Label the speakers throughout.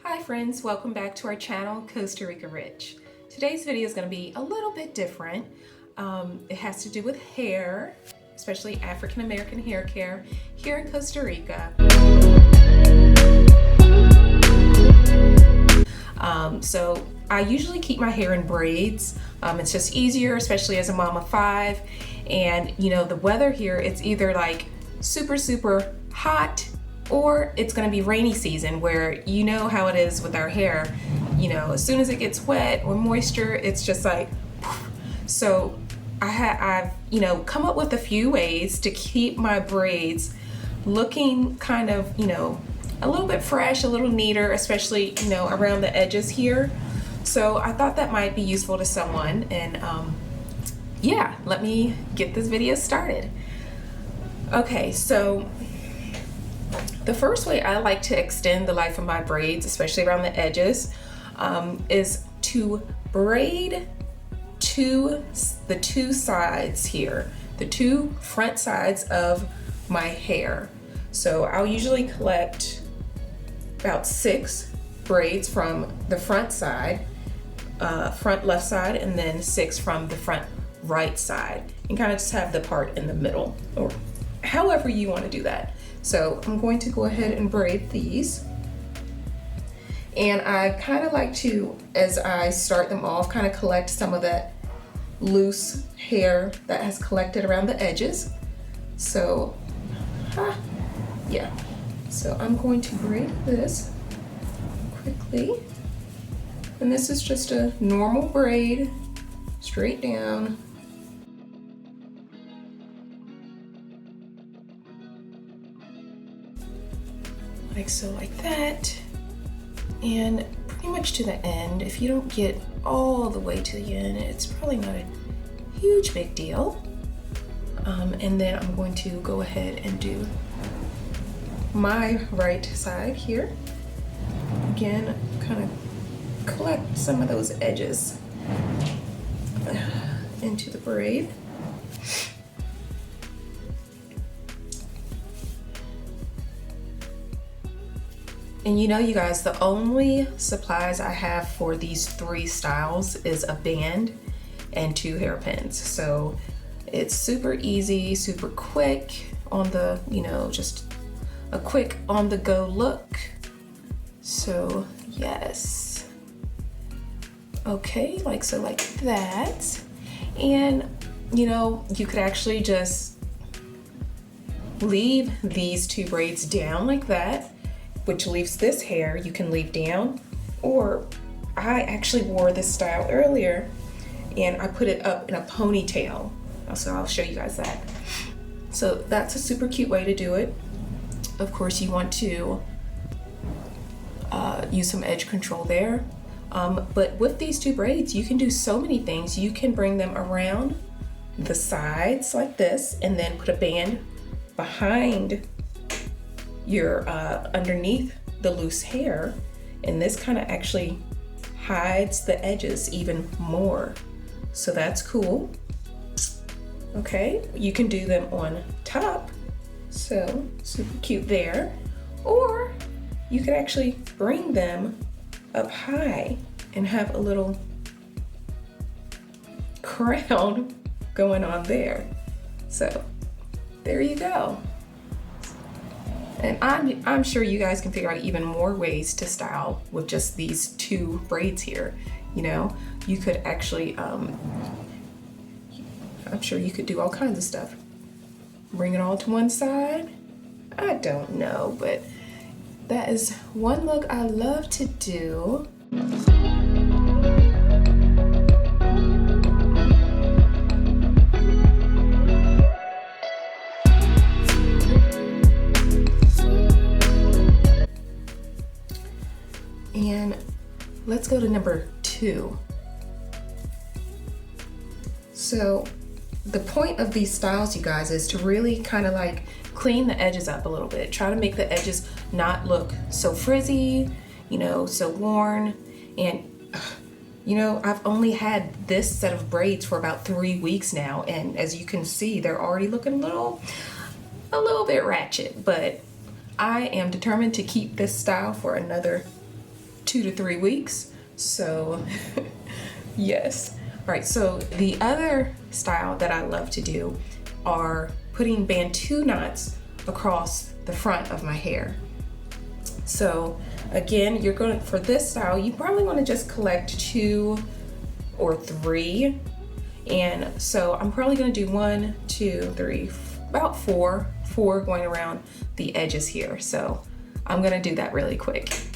Speaker 1: Hi friends, welcome back to our channel, Costa Rica Rich. Today's video is going to be a little bit different. It has to do with hair, especially African American hair care here in Costa Rica. So I usually keep my hair in braids. It's just easier, especially as a mom of 5. And you know, the weather here, it's either like super hot or it's going to be rainy season, where you know how it is with our hair. You know, as soon as it gets wet or moisture, it's just like poof. So I've come up with a few ways to keep my braids looking kind of, a little bit fresh, a little neater, especially, around the edges here. So I thought that might be useful to someone, and yeah, let me get this video started. Okay, so the first way I like to extend the life of my braids, especially around the edges, is to braid the two sides here, the two front sides of my hair. So I'll usually collect about 6 braids from the front side, front left side, and then 6 from the front right side, and kind of just have the part in the middle, or however you want to do that. So I'm going to go ahead and braid these. And I kind of like to, as I start them off, kind of collect some of that loose hair that has collected around the edges. So, yeah. So I'm going to braid this quickly. And this is just a normal braid, straight down. Like so, like that, and pretty much to the end. If you don't get all the way to the end, it's probably not a huge big deal. And then I'm going to go ahead and do my right side here. Again, kind of collect some of those edges into the braid. And you guys, the only supplies I have for these 3 styles is a band and 2 hairpins. So it's super easy, super quick on the, just a quick on the go look. So yes. Okay, like so, like that. And you could actually just leave these 2 braids down like that, which leaves this hair you can leave down. Or I actually wore this style earlier and I put it up in a ponytail. So I'll show you guys that. So that's a super cute way to do it. Of course, you want to use some edge control there. But with these 2 braids, you can do so many things. You can bring them around the sides like this, and then put a band behind your underneath the loose hair, and this kind of actually hides the edges even more. So that's cool. Okay, you can do them on top, so super cute there. Or you could actually bring them up high and have a little crown going on there. So there you go. And I'm sure you guys can figure out even more ways to style with just these 2 braids here. You could actually, I'm sure you could do all kinds of stuff. Bring it all to one side. I don't know, but that is one look I love to do. And let's go to number 2. So the point of these styles, you guys, is to really kind of like clean the edges up a little bit. Try to make the edges not look so frizzy, so worn. And I've only had this set of braids for about 3 weeks now, and as you can see, they're already looking a little bit ratchet. But I am determined to keep this style for another 2 to 3 weeks. So yes. All right, so the other style that I love to do are putting Bantu knots across the front of my hair. So again, you're going to, for this style, you probably want to just collect 2 or 3. And so I'm probably going to do 1, 2, 3, about 4 going around the edges here. So I'm going to do that really quick.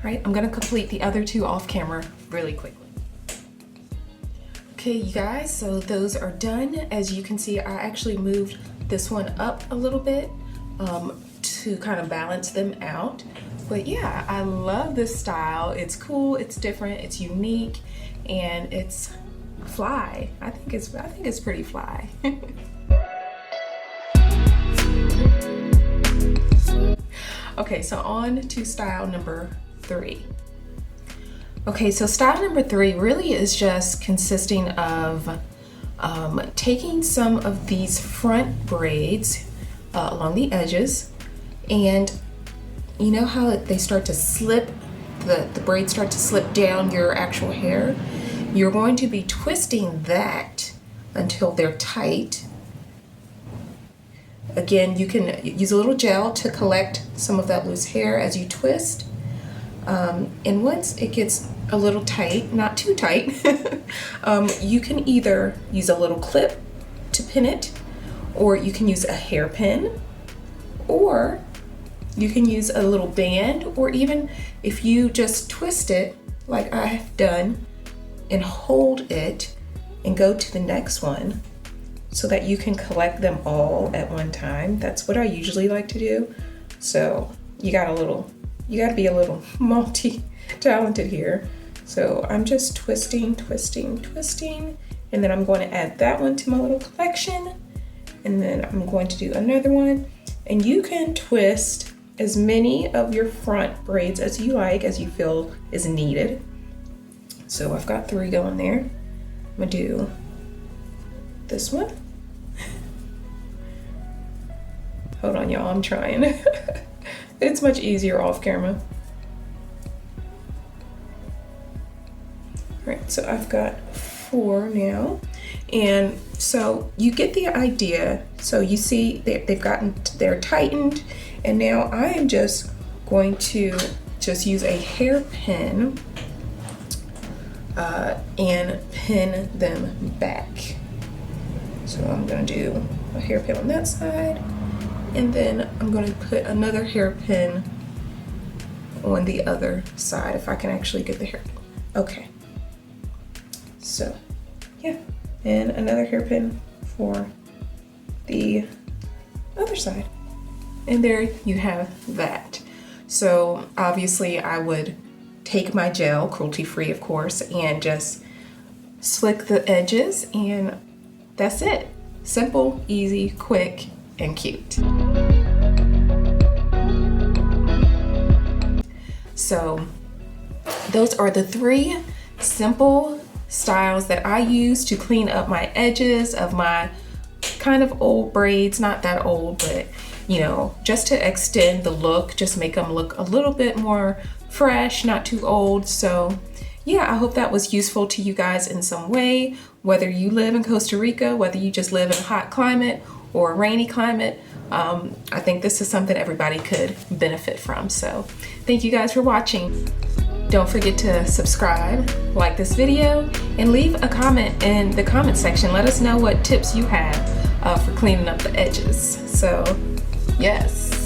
Speaker 1: Right, I'm gonna complete the other 2 off camera really quickly. Okay, you guys, so those are done. As you can see, I actually moved this one up a little bit to kind of balance them out. But yeah, I love this style. It's cool, it's different, it's unique, and it's fly. I think it's pretty fly. Okay, so on to style number 3. Okay, so style number 3 really is just consisting of taking some of these front braids along the edges, and you know how they start to slip, the braids start to slip down your actual hair? You're going to be twisting that until they're tight. Again, you can use a little gel to collect some of that loose hair as you twist. And once it gets a little tight, not too tight, you can either use a little clip to pin it, or you can use a hairpin, or you can use a little band, or even if you just twist it like I have done and hold it and go to the next one so that you can collect them all at one time. That's what I usually like to do. So you gotta be a little multi-talented here. So I'm just twisting, and then I'm going to add that one to my little collection, and then I'm going to do another one. And you can twist as many of your front braids as you like, as you feel is needed. So I've got 3 going there. I'm gonna do this one. Hold on, y'all, I'm trying. It's much easier off camera. All right, so I've got 4 now. And so you get the idea. So you see they're tightened, and now I am just going to just use a hairpin and pin them back. So I'm gonna do a hairpin on that side, and then I'm going to put another hairpin on the other side, if I can actually get the hairpin. Okay. So, yeah. And another hairpin for the other side. And there you have that. So, obviously, I would take my gel, cruelty-free, of course, and just slick the edges, and that's it. Simple, easy, quick, and cute. So those are the 3 simple styles that I use to clean up my edges of my kind of old braids. Not that old, but you know, just to extend the look, just make them look a little bit more fresh, not too old. So yeah, I hope that was useful to you guys in some way, whether you live in Costa Rica, whether you just live in a hot climate or a rainy climate. I think this is something everybody could benefit from. So thank you guys for watching. Don't forget to subscribe, like this video, and leave a comment in the comment section. Let us know what tips you have for cleaning up the edges. So yes.